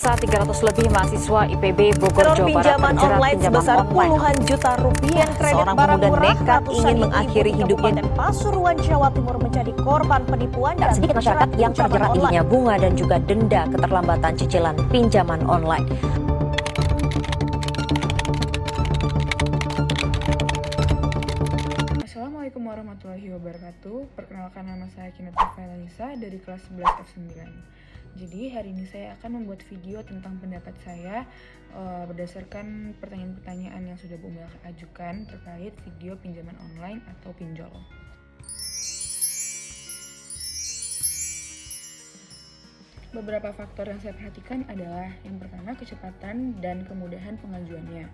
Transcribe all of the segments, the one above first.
Saat 300 lebih mahasiswa IPB Bogor, Jawa Barat pinjaman terjerat online pinjaman sebesar online. puluhan juta rupiah. Seorang pemuda nekat ingin mengakhiri hidupnya. Dan Pasuruan, Jawa Timur menjadi korban penipuan Tak sedikit masyarakat yang terjerat tingginya bunga dan juga denda keterlambatan cicilan pinjaman online. Assalamualaikum warahmatullahi wabarakatuh. Perkenalkan, nama saya Kineta Failisa dari kelas 11 F9. Jadi hari ini saya akan membuat video tentang pendapat saya berdasarkan pertanyaan-pertanyaan yang sudah Bu Mel ajukan terkait video pinjaman online atau pinjol. Beberapa faktor yang saya perhatikan adalah yang pertama, kecepatan dan kemudahan pengajuannya.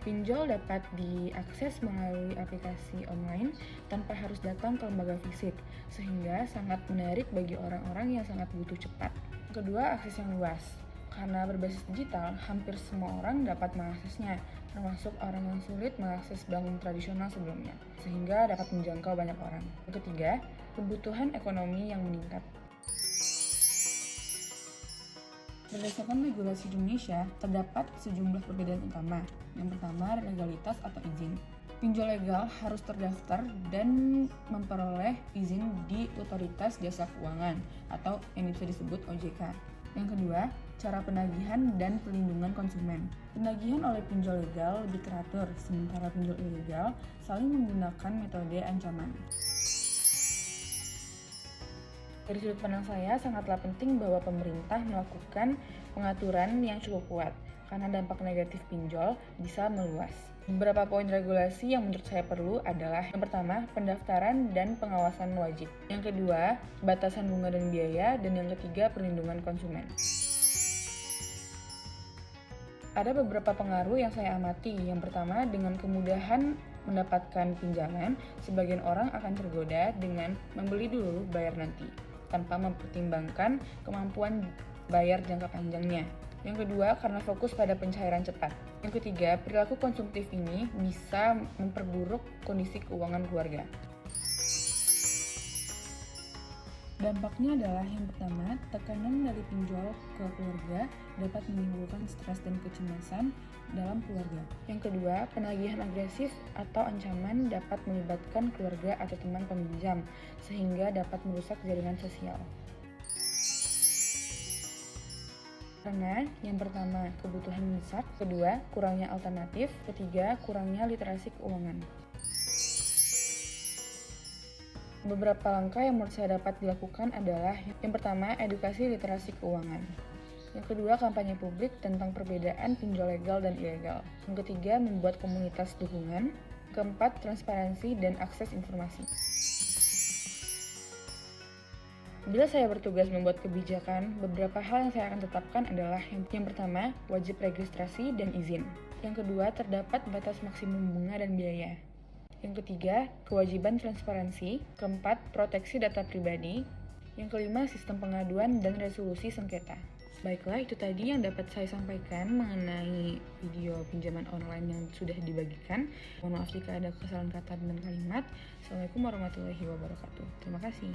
Pinjol dapat diakses melalui aplikasi online tanpa harus datang ke lembaga fisik, sehingga sangat menarik bagi orang-orang yang sangat butuh cepat. Kedua, akses yang luas. Karena berbasis digital, hampir semua orang dapat mengaksesnya, termasuk orang yang sulit mengakses bank tradisional sebelumnya, sehingga dapat menjangkau banyak orang. Ketiga, kebutuhan ekonomi yang meningkat. Berdasarkan regulasi Indonesia, terdapat sejumlah perbedaan utama. Yang pertama, legalitas atau izin. Pinjol legal harus terdaftar dan memperoleh izin di Otoritas Jasa Keuangan atau yang bisa disebut OJK. Yang kedua, cara penagihan dan perlindungan konsumen. Penagihan oleh pinjol legal lebih teratur, sementara pinjol ilegal saling menggunakan metode ancaman. Dari sudut pandang saya, sangatlah penting bahwa pemerintah melakukan pengaturan yang cukup kuat, karena dampak negatif pinjol bisa meluas. Beberapa poin regulasi yang menurut saya perlu adalah yang pertama, pendaftaran dan pengawasan wajib. Yang kedua, batasan bunga dan biaya, dan yang ketiga, perlindungan konsumen. Ada beberapa pengaruh yang saya amati. Yang pertama, dengan kemudahan mendapatkan pinjaman, sebagian orang akan tergoda dengan membeli dulu, bayar nanti, tanpa mempertimbangkan kemampuan bayar jangka panjangnya. Yang kedua, karena fokus pada pencairan cepat. Yang ketiga, perilaku konsumtif ini bisa memperburuk kondisi keuangan keluarga. Dampaknya adalah yang pertama, tekanan dari pinjol ke keluarga dapat menimbulkan stres dan kecemasan dalam keluarga. Yang kedua, penagihan agresif atau ancaman dapat melibatkan keluarga atau teman peminjam, sehingga dapat merusak jaringan sosial. Karena yang pertama, kebutuhan mendesak, kedua, kurangnya alternatif, ketiga, kurangnya literasi keuangan. Beberapa langkah yang menurut saya dapat dilakukan adalah yang pertama, edukasi literasi keuangan. Yang kedua, kampanye publik tentang perbedaan pinjol legal dan ilegal. Yang ketiga, membuat komunitas dukungan. Keempat, transparansi dan akses informasi. Bila saya bertugas membuat kebijakan, beberapa hal yang saya akan tetapkan adalah yang pertama, wajib registrasi dan izin. Yang kedua, terdapat batas maksimum bunga dan biaya. Yang ketiga, kewajiban transparansi. Keempat, proteksi data pribadi. Yang kelima, sistem pengaduan dan resolusi sengketa. Baiklah, itu tadi yang dapat saya sampaikan mengenai video pinjaman online yang sudah dibagikan. Mohon maaf jika ada kesalahan kata dan kalimat. Assalamualaikum warahmatullahi wabarakatuh. Terima kasih.